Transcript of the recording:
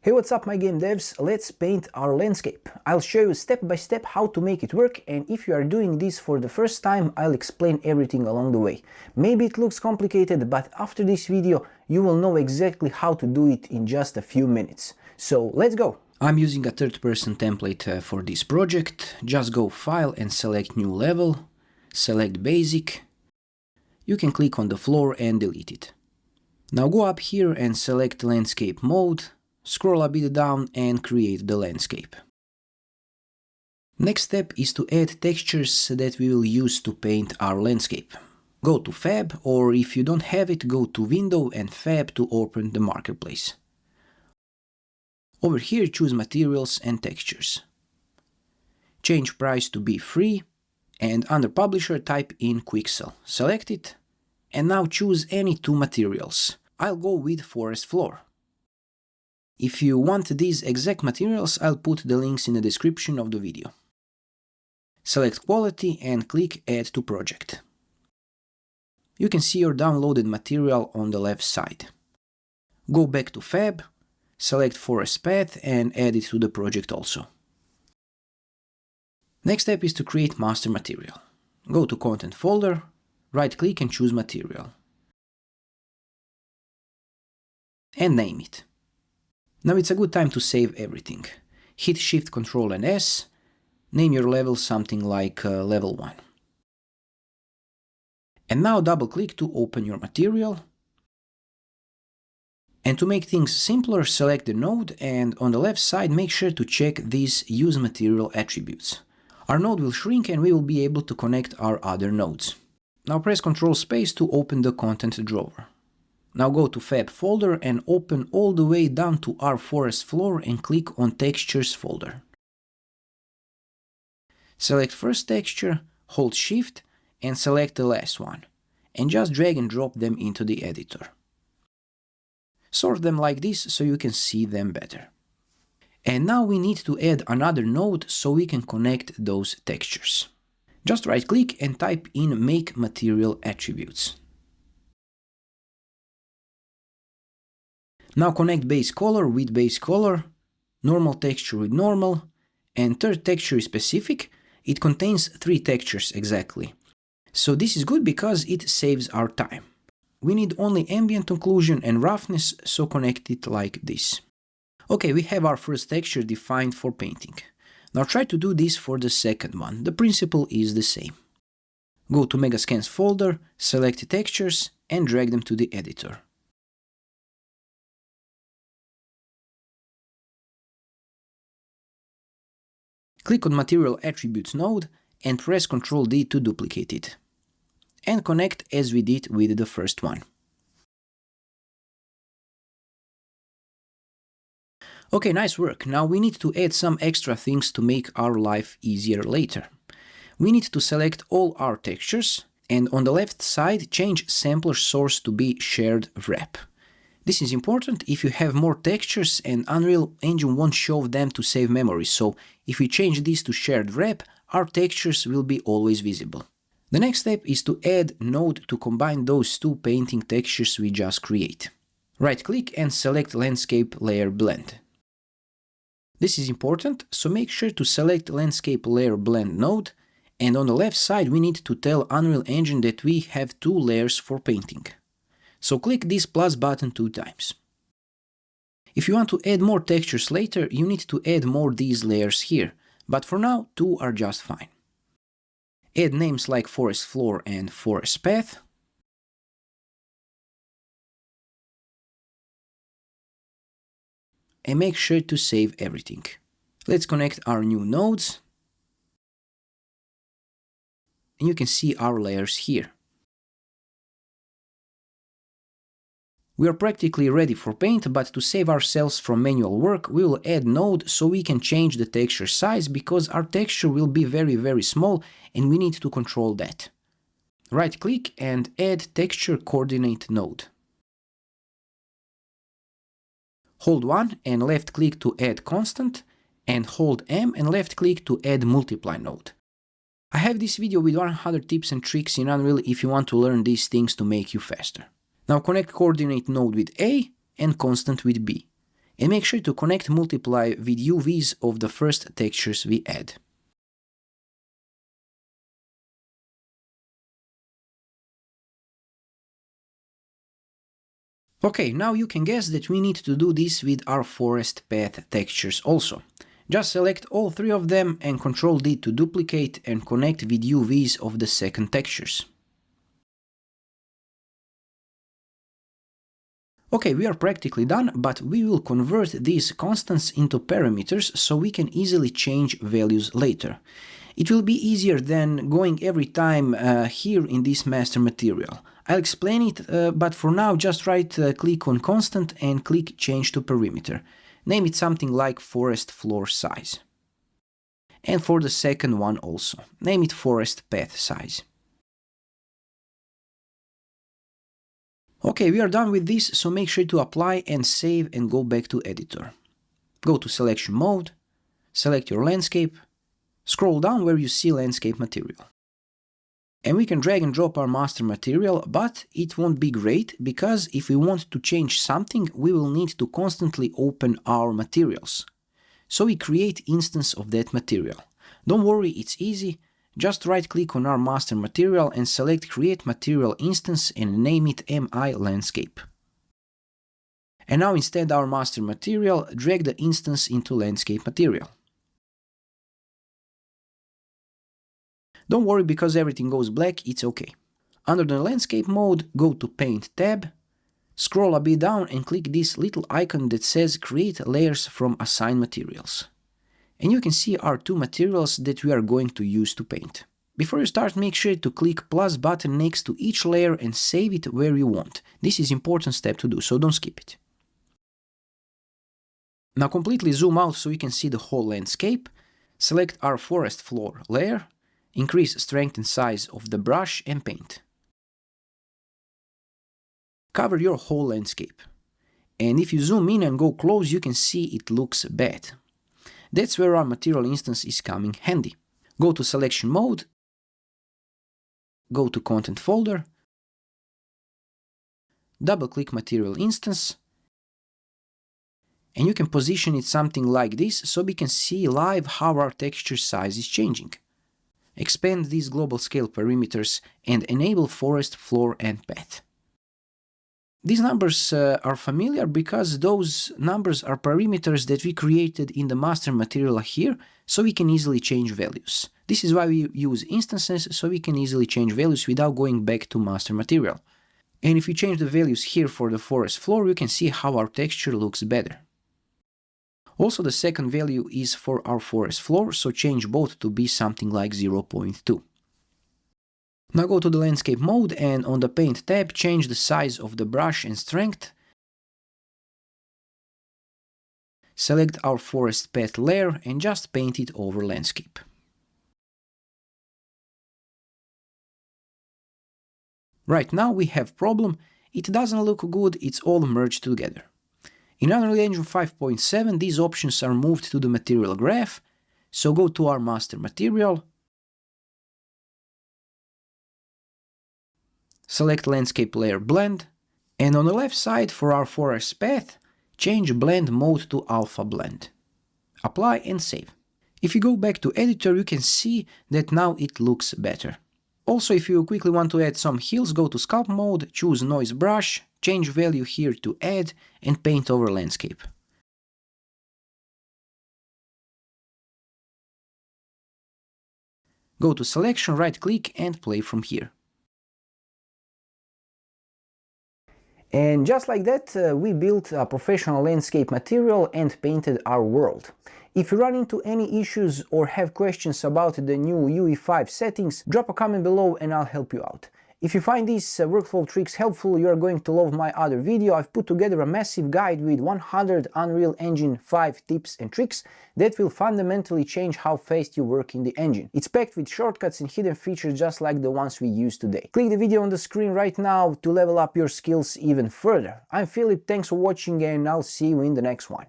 Hey, what's up my game devs? Let's paint our landscape. I'll show you step by step how to make it work, and if you are doing this for the first time, I'll explain everything along the way. Maybe it looks complicated, but after this video you will know exactly how to do it in just a few minutes. So let's go! I'm using a third-person template for this project. Just go File and select New Level, select Basic. You can click on the floor and delete it. Now go up here and select Landscape Mode. Scroll a bit down and create the landscape. Next step is to add textures that we will use to paint our landscape. Go to Fab, or if you don't have it, go to Window and Fab to open the marketplace. Over here choose Materials and Textures. Change price to be free, and under Publisher type in Quixel. Select it, and now choose any two materials. I'll go with Forest Floor. If you want these exact materials, I'll put the links in the description of the video. Select Quality and click Add to Project. You can see your downloaded material on the left side. Go back to Fab, select Forest Path and add it to the project also. Next step is to create master material. Go to Content folder, right-click and choose Material. And name it. Now it's a good time to save everything. Hit Shift, Ctrl and S, name your level something like level 1. And now double click to open your material. And to make things simpler, select the node and on the left side make sure to check these Use Material attributes. Our node will shrink and we will be able to connect our other nodes. Now press Ctrl Space to open the content drawer. Now go to Fab folder and open all the way down to our Forest Floor and click on Textures folder. Select first texture, hold Shift and select the last one, and just drag and drop them into the editor. Sort them like this so you can see them better. And now we need to add another node so we can connect those textures. Just right click and type in Make Material Attributes. Now connect base color with base color, normal texture with normal, and third texture is specific. It contains 3 textures exactly. So this is good because it saves our time. We need only ambient occlusion and roughness, so connect it like this. Okay, we have our first texture defined for painting. Now try to do this for the second one. The principle is the same. Go to Megascans folder, select textures and drag them to the editor. Click on Material Attributes node and press Ctrl D to duplicate it. And connect as we did with the first one. Okay, nice work. Now we need to add some extra things to make our life easier later. We need to select all our textures and on the left side change Sampler Source to be Shared Wrap. This is important if you have more textures and Unreal Engine won't show them to save memory, so if we change this to Shared Wrap, our textures will be always visible. The next step is to add node to combine those two painting textures we just create. Right-click and select Landscape Layer Blend. This is important, so make sure to select Landscape Layer Blend node, and on the left side we need to tell Unreal Engine that we have 2 layers for painting. So click this plus button 2 times. If you want to add more textures later, you need to add more these layers here, but for now 2 are just fine. Add names like Forest Floor and Forest Path. And make sure to save everything. Let's connect our new nodes. And you can see our layers here. We are practically ready for paint, but to save ourselves from manual work, we will add node so we can change the texture size because our texture will be very small and we need to control that. Right click and add texture coordinate node. Hold 1 and left click to add constant and hold M and left click to add multiply node. I have this video with 100 tips and tricks in Unreal if you want to learn these things to make you faster. Now connect coordinate node with A and constant with B. And make sure to connect multiply with UVs of the first textures we add. Okay, now you can guess that we need to do this with our forest path textures also. Just select all three of them and Ctrl D to duplicate and connect with UVs of the second textures. Okay, we are practically done, but we will convert these constants into parameters so we can easily change values later. It will be easier than going every time here in this master material. I'll explain it, but for now just right-click on constant and click change to parameter. Name it something like forest floor size. And for the second one also, name it forest path size. Okay, we are done with this, so make sure to apply and save and go back to editor. Go to selection mode, select your landscape, scroll down where you see landscape material. And we can drag and drop our master material, but it won't be great because if we want to change something, we will need to constantly open our materials. So we create instance of that material. Don't worry, it's easy. Just right-click on our master material and select Create Material Instance and name it MI Landscape. And now instead our master material, drag the instance into Landscape Material. Don't worry because everything goes black, it's okay. Under the Landscape mode, go to Paint tab, scroll a bit down and click this little icon that says Create Layers from Assigned Materials. And you can see our two materials that we are going to use to paint. Before you start, make sure to click plus button next to each layer and save it where you want. This is an important step to do, so don't skip it. Now completely zoom out so you can see the whole landscape. Select our forest floor layer, increase strength and size of the brush and paint. Cover your whole landscape. And if you zoom in and go close, you can see it looks bad. That's where our material instance is coming handy. Go to selection mode, go to content folder, double click material instance, and you can position it something like this so we can see live how our texture size is changing. Expand these global scale parameters and enable forest floor and path. These numbers are familiar because those numbers are parameters that we created in the master material here, so we can easily change values. This is why we use instances, so we can easily change values without going back to master material. And if you change the values here for the forest floor, you can see how our texture looks better. Also, the second value is for our forest floor, so change both to be something like 0.2. Now go to the landscape mode and on the paint tab change the size of the brush and strength. Select our forest path layer and just paint it over landscape. Right now we have problem, it doesn't look good, it's all merged together. In Unreal Engine 5.7 these options are moved to the material graph, so go to our master material, select Landscape Layer Blend, and on the left side for our forest path, change blend mode to Alpha Blend. Apply and save. If you go back to editor, you can see that now it looks better. Also, if you quickly want to add some hills, go to Sculpt mode, choose Noise Brush, change value here to Add, and paint over landscape. Go to Selection, right-click, and play from here. And just like that, we built a professional landscape material and painted our world. If you run into any issues or have questions about the new UE5 settings, drop a comment below and I'll help you out. If you find these workflow tricks helpful, you are going to love my other video. I've put together a massive guide with 100 Unreal Engine 5 tips and tricks that will fundamentally change how fast you work in the engine. It's packed with shortcuts and hidden features just like the ones we use today. Click the video on the screen right now to level up your skills even further. I'm Philip, thanks for watching and I'll see you in the next one.